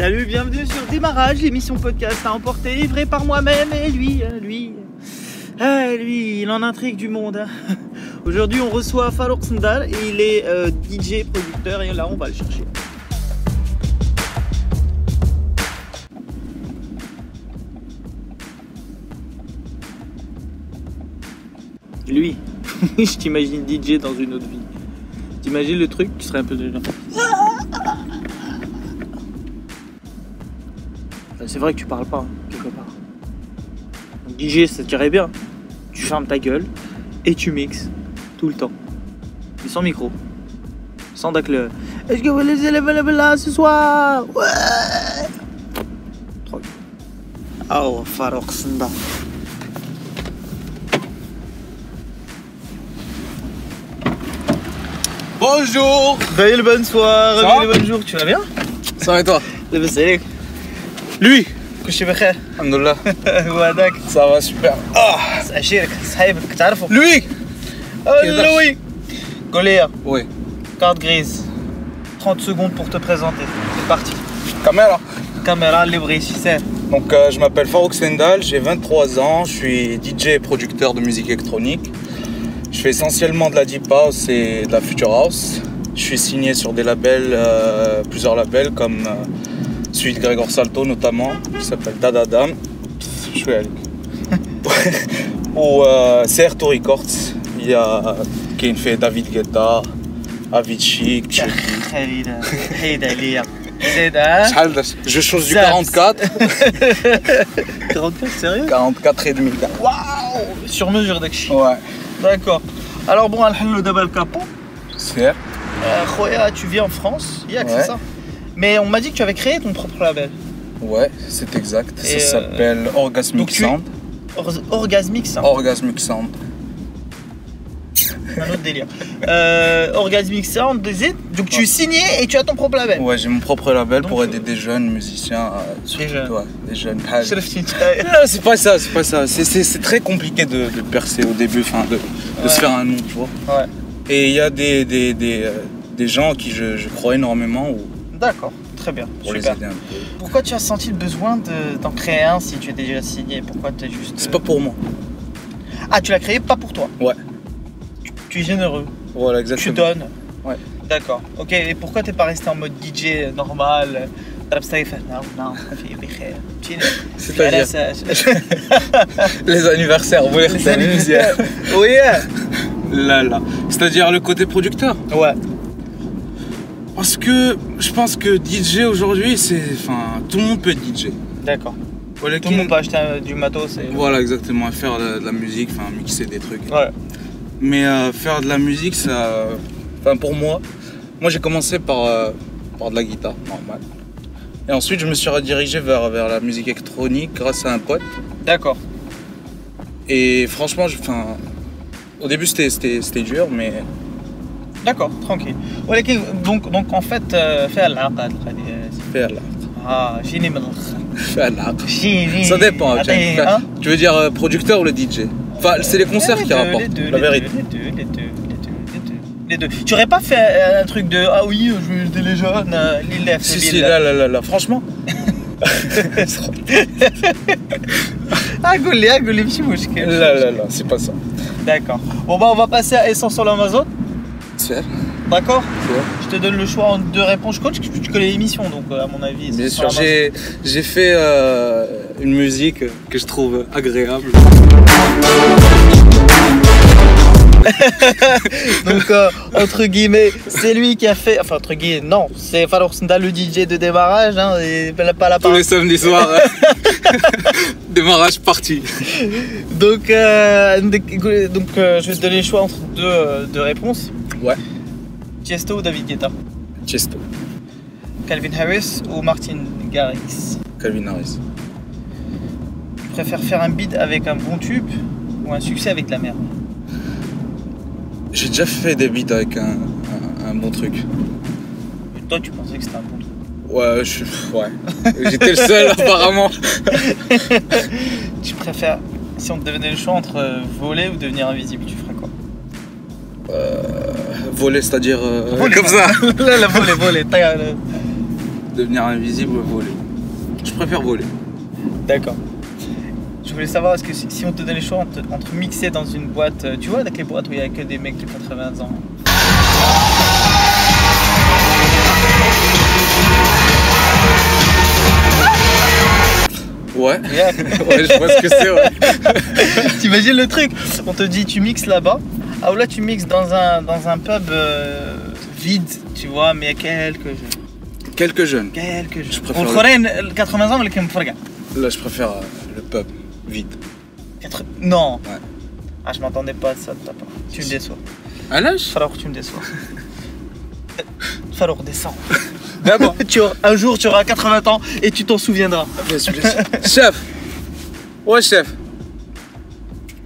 Salut, bienvenue sur Démarrage, l'émission podcast à emporter, livrée par moi-même. Et lui, il en intrigue du monde. Aujourd'hui, on reçoit Farouk Sendal et il est DJ, producteur, et là, on va le chercher. Lui, je t'imagine DJ dans une autre vie. T'imagines le truc, tu serais un peu de genre. C'est vrai que tu parles pas, hein, quelque part. Donc, DJ, ça tirait bien. Tu fermes ta gueule et tu mixes tout le temps. Et sans micro. Sans dacle. Est-ce que vous les élèves là ce soir? Ouais. Trop bien. Oh, Farouk Sendal. Bonjour. Bonsoir, bonjour, tu vas bien? Ça va et toi? Lui, كلشي بخير الحمد لله. وهذاك Ça va super. عشيرك صاحبك تعرفه؟ Lui. Louis. قول لي Oui. carte grise. 30 secondes pour te présenter. C'est parti. Caméra. Caméra libre ici, c'est. Donc je m'appelle Farouk Sendal, j'ai 23 ans, je suis DJ et producteur de musique électronique. Je fais essentiellement de la deep house et de la future house. Je suis signé sur des labels, plusieurs labels comme celui de Gregor Salto notamment, qui s'appelle Dadadam. Je suis allé. Ou CR2 Records, il y a qui fait David Guetta, Avicii, je chose du 44. 44, sérieux? 44 et demi. Waouh! Sur mesure d'Akshi. Ouais. D'accord. Alors bon, Al-Hallo Dabal Capo. C'est. Khoya, tu vis en France, Ouais. c'est ça. Mais on m'a dit que tu avais créé ton propre label. Ouais, c'est exact. Et Ça s'appelle Orgasmic donc Sound. Orgasmic Sound. Orgasmic Sound. Un autre délire. Orgasmic Sound, donc tu es signé et tu as ton propre label. Ouais, j'ai mon propre label Donc, pour aider des jeunes musiciens. jeunes. Ouais, des jeunes. شرفتي انت. Non, c'est pas ça, c'est pas ça. C'est très compliqué de percer au début, enfin de se faire un nom, tu vois. Ouais. Et il y a des gens en qui je crois énormément D'accord, très bien. pour les Super. aider un peu. Pourquoi tu as senti le besoin d'en créer un si tu es déjà signé? Pourquoi tu es juste. C'est pas pour moi. Ah, tu l'as créé pas pour toi. Ouais. Tu es généreux. Voilà, Tu exactement. donnes. Ouais. D'accord. Ok, et pourquoi t'es pas resté en mode DJ normal? C'est-à-dire les anniversaires, vous les retenez. Oui. Là. C'est-à-dire le côté producteur. Ouais. Parce que je pense que DJ aujourd'hui, c'est. Enfin, tout le monde peut être DJ. D'accord. Voilà, Tout le monde peut acheter du matos et. Voilà, exactement. Faire de la musique, enfin, mixer des trucs. Ouais. Mais faire de la musique, ça. Enfin, pour moi, j'ai commencé par de la guitare, normal. Et ensuite, je me suis redirigé vers la musique électronique grâce à un pote. D'accord. Et franchement, au début, c'était dur, mais. D'accord, tranquille. Donc en fait, fais l'aqad. Faire là. Ah, j'ai mis Faire là. Ça dépend. Tu veux dire producteur ou le DJ? Enfin, c'est les concerts qui rapportent. La vérité. Les deux. Tu aurais pas fait un truc de ah oui, je veux aider les jeunes, l'élève. Si, là, franchement. Agolé, petit mouchke. Là, c'est pas ça. D'accord. Bon bah on va passer à Essence sur l'Amazon. C'est. D'accord. Je te donne le choix en deux réponses. Je crois que tu connais l'émission, donc à mon avis. Bien sûr, j'ai fait une musique que je trouve agréable. Donc entre guillemets, c'est lui qui a fait, enfin entre guillemets, non, c'est Farouk Sendal, le DJ de démarrage, hein, et pas la Tous les samedis soirs, démarrage parti. Donc je vais te donner le choix entre deux réponses. Ouais. Tiesto ou David Guetta? Tiesto. Calvin Harris ou Martin Garrix? Calvin Harris. Tu préfères faire un beat avec un bon tube ou un succès avec la merde? J'ai déjà fait des beats avec un bon truc. Et toi, tu pensais que c'était un bon truc? Ouais, j'étais le seul apparemment. Tu préfères, si on te donnait le choix entre voler ou devenir invisible, tu ferais quoi? Voler, c'est-à-dire voler, comme ça. Là, voler, devenir invisible ou voler. Je préfère voler. D'accord. Je voulais savoir, est-ce que si on te donnait le choix entre mixer dans une boîte, tu vois, avec les boîtes où il n'y a que des mecs de 80 ans. Ouais. Yeah. Ouais, je vois ce que c'est, ouais. T'imagines le truc? On te dit tu mixes là-bas, ah ou là tu mixes dans un pub vide, tu vois, mais il y a quelques jeunes. Quelques jeunes. Quelques jeunes. Je préfère le 80 ans, mais qui me regarde. Là, je préfère le pub, vide. Non. Ouais. Ah, je m'attendais pas à ça de ta part. Tu me déçois. À l'âge Farouk, tu me déçois. Farouk, descends. D'abord. Un jour, tu auras 80 ans et tu t'en souviendras. Bien sûr, bien sûr. Chef. Ouais, chef.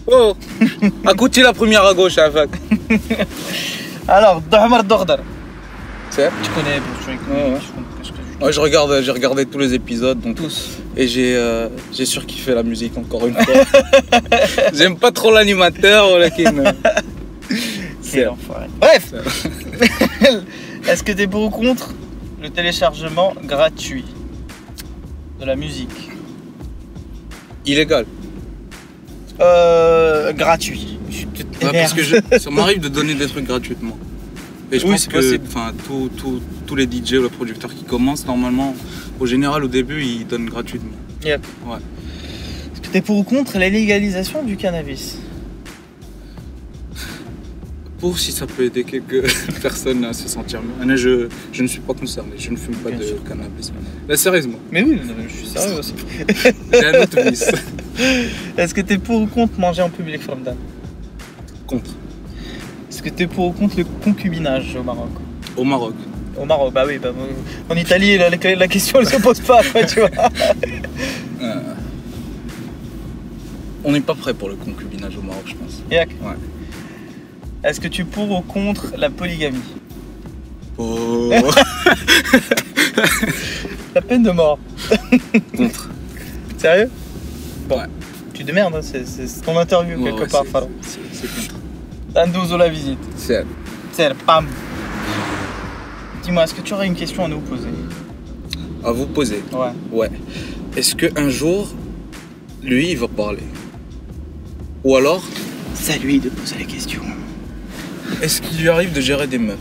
Oh. Écoutez la première à gauche, avec. Alors, Dahmar Dordar. C'est Tu connais, bien sûr. Ouais, ouais. Ouais, j'ai regardé tous les épisodes, donc Tous. et j'ai surkiffé la musique encore une fois. J'aime pas trop l'animateur, laquelle. C'est l'enfoiré. Bref. Est-ce que t'es pour ou contre le téléchargement gratuit de la musique? Illégal. Gratuit. Ouais, parce que ça m'arrive de donner des trucs gratuitement. Et je Oui, pense c'est que possible. tous les DJ ou les producteurs qui commencent, normalement, au général, au début, ils donnent gratuitement. Yep. Ouais. Est-ce que t'es pour ou contre la légalisation du cannabis? Pour si ça peut aider quelques personnes à se sentir mieux. Je ne suis pas concerné, je ne fume pas Bien de sûr. cannabis. Mais sérieusement, Mais oui, je suis sérieux aussi. j'ai un autre vice. Est-ce que t'es pour ou contre manger en public, Framdan? Contre. Est-ce que t'es pour ou contre le concubinage au Maroc? Au Maroc. Au Maroc, bah oui, bah, en Italie, la question elle se pose pas, quoi, tu vois. On n'est pas prêt pour le concubinage au Maroc, je pense. Yak. Ouais. Est-ce que tu es pour ou contre la polygamie? Oh. La peine de mort. Contre. Sérieux? Bon. Ouais. Tu démerdes, hein, c'est ton interview Ouais, quelque ouais, part, c'est- Fallon. c'est contre. Andozo la visite. C'est. C'est pam. Dis-moi, est-ce que tu aurais une question à nous poser? À vous poser. Ouais. Ouais. Est-ce qu'un jour, lui, il va parler? Ou alors, C'est à lui de poser la question. est-ce qu'il lui arrive de gérer des meufs?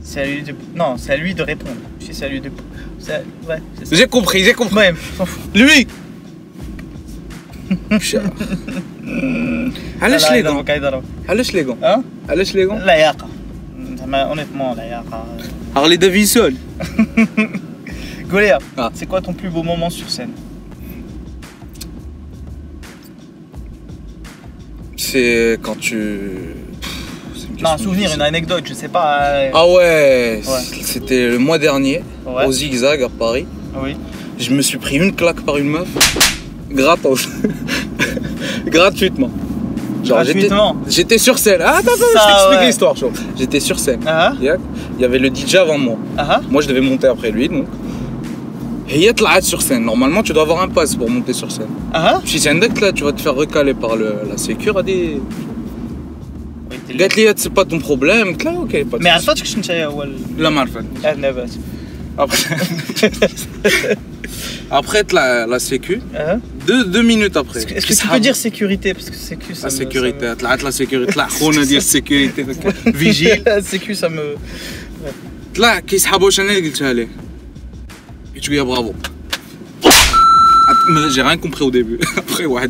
C'est à lui de... Non, c'est à lui de répondre. Si c'est à lui de... Ouais, c'est ça. J'ai compris, j'ai compris. Ouais, s'en fout. Lui علاش لي غون علاش لي غون Hein? علاش لي غون La yaka. Honnêtement, la yaka. Harley Davidson. Goléa, Ah. c'est quoi ton plus beau moment sur scène? C'est quand tu. C'est une Non, un question souvenir, difficile. une anecdote, je sais pas. Ah ouais, Ouais. C'était le mois dernier, Ouais. au Zigzag à Paris. Oui. Je me suis pris une claque par une meuf. Gratos. Gratuitement. Genre, Gratuitement. J'étais sur scène. Ah, attends, Ça, je t'explique ouais. l'histoire, chaud. J'étais sur scène. Ah Il y avait le DJ avant moi. ah. Moi, je devais monter après lui, donc. Et il y a de sur scène. Normalement, tu dois avoir un pass pour monter sur scène. Ah Si c'est un deck là, tu vas te faire recaler par la sécure à des. oui, قالت لي c'est pas ton problème. Là, ok, pas de Mais souci. عرفتك شنو نتايا هو لا ما عرفت. النبات. Après, après la sécu, Ah. deux minutes après. Est-ce que tu peux dire sécurité? Parce que sécu, ça la me... sécurité, la sécurité, la خونا ديال السيكوريتي vigile. La sécu, ça me... طلع كيسحبوا واش انا اللي قلتها ليه. قلت له bravo. J'ai rien compris au début. Après, ouais,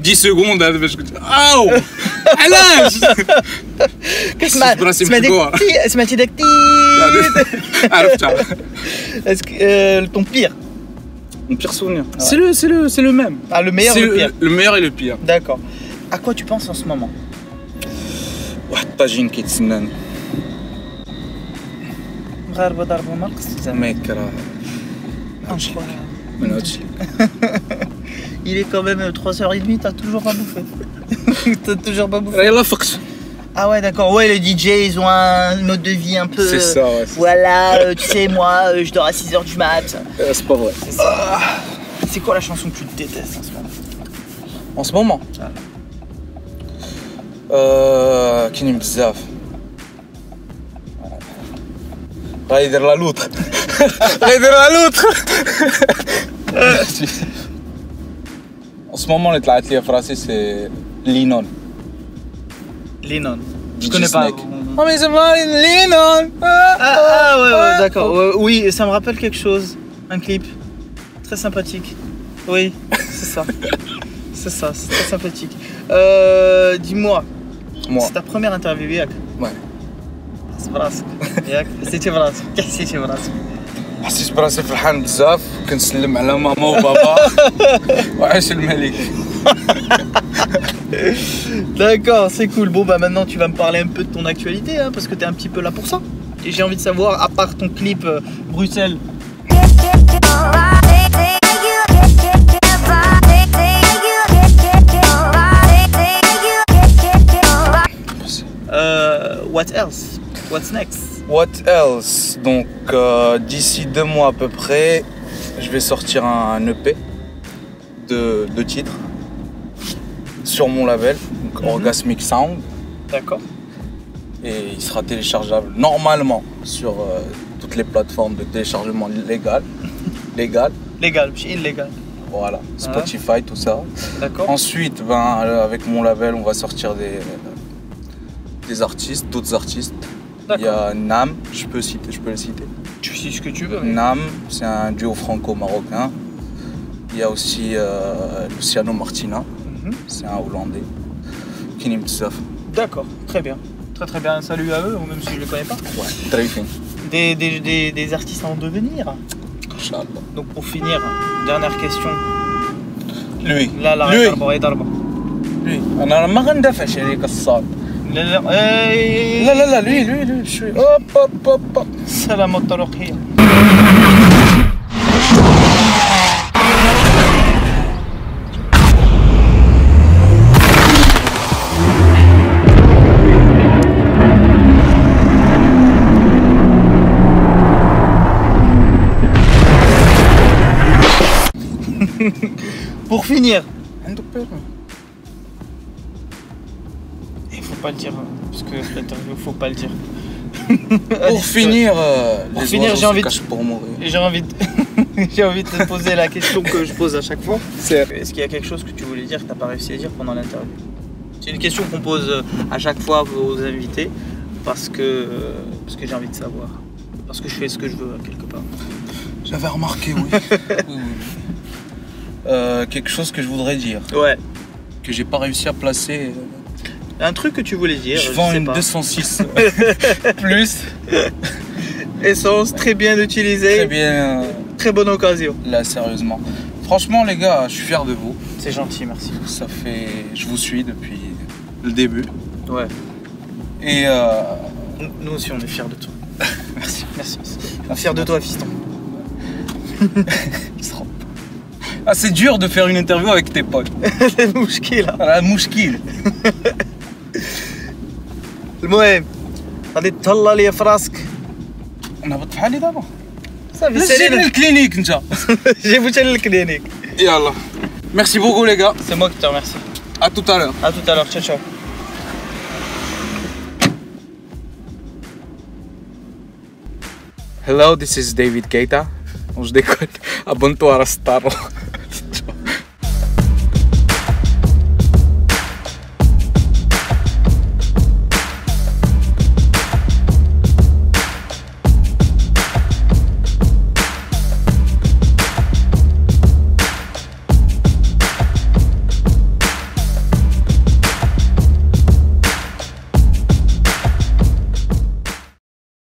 10 secondes, باش قلت أو علاش؟ براسي محكوة. سمعتي داك تي. عرفتها. Est-ce que ton pire? Mon pire souvenir. Ouais. C'est le même. Ah, le meilleur C'est ou le pire? le meilleur et le pire. D'accord. À quoi tu penses en ce moment? واحد طاجين كيتسناني. مغاربة ضربوا مرقص زعما. ميك راه ما نعاودش لك. Il est quand même 3h30, t'as toujours pas bouffé. T'as toujours pas bouffé. راه يلا فقت. Ah ouais, d'accord. Ouais, les DJ, ils ont un mode de vie un peu... C'est ça, ouais. Voilà, tu sais, moi, je dors à 6h du mat. C'est pas vrai. C'est ça. C'est quoi la chanson que tu détestes en ce moment? En ce moment كاينين بزاف. غيدير لا لوتر غيدير لا لوتر. En ce moment, les طلعت لي في راسي c'est Linon. Linon. Je DJ connais pas. Snake. Oh mais c'est pas Linon. Ouais, d'accord. Oui, ça me rappelle quelque chose. Un clip. Très sympathique. Oui, c'est ça. C'est ça, c'est très sympathique. Dis-moi. Moi. C'est ta première interview, Yak. Ouais. C'est براسك. Yak. حسيتي براسك. كي حسيتي براسك. حسيت براسي فرحان بزاف كنسلم على ماما وبابا وعاش الملك. D'accord, c'est cool. Bon, bah maintenant tu vas me parler un peu de ton actualité, hein, parce que tu es un petit peu là pour ça. Et j'ai envie de savoir, à part ton clip Bruxelles. What else? What's next? What else? Donc d'ici 2 mois à peu près, je vais sortir un EP de titres sur mon label, donc Orgasmic Sound. D'accord. Et il sera téléchargeable normalement sur toutes les plateformes de téléchargement légal. Légal, c'est illégal. Voilà, Spotify, tout ça. D'accord. Ensuite, avec mon label, on va sortir des artistes, d'autres artistes. Il y a Nam, je peux le citer. Tu sais ce que tu veux. Mais... Nam, c'est un duo franco-marocain. Il y a aussi Luciano Martina, c'est un Hollandais. Kinim Bzaf. D'accord, très bien. Très très bien. Salut à eux, même si je ne les connais pas. Ouais, très fin. Des artistes en devenir. Inch'Allah. Donc pour finir, dernière question. Lui. Là, Lui. Lui. أنا ما غندافعش عليك الصاد. لا لا لا lui شوي. hop. سلام الطرقية. Pour finir, il faut pas le dire, parce que l'interview, faut pas le dire. Pour finir, j'ai envie de... pour mourir. J'ai envie de te poser la question que je pose à chaque fois. Est-ce qu'il y a quelque chose que tu voulais dire que tu n'as pas réussi à dire pendant l'interview? C'est une question qu'on pose à chaque fois aux invités parce que j'ai envie de savoir. Parce que je fais ce que je veux quelque part. J'avais remarqué, oui. Quelque chose que je voudrais dire. Ouais. Que j'ai pas réussi à placer. Un truc que tu voulais dire. Je vends une 206 plus. Essence très bien utilisée. Très bien. Très bonne occasion. Là, sérieusement. Franchement, les gars, je suis fier de vous. C'est gentil, merci. Ça fait. Je vous suis depuis le début. Ouais. Et. Nous aussi, on est fiers de toi. Merci. On est fiers de toi, fiston. Ah, c'est dur de faire une interview avec tes potes. المشكلة. مشكل. المهم غادي تهلا لي في راسك. نهبط في حالي دابا. صافي سالينا للكلينيك انت. جيبوتها للكلينيك. يلا. Merci beaucoup les gars. C'est moi qui te remercie. À tout à l'heure. À tout à l'heure. Ciao. Hello, this is David Keita. Je déconne. Abonne-toi à Rastaro.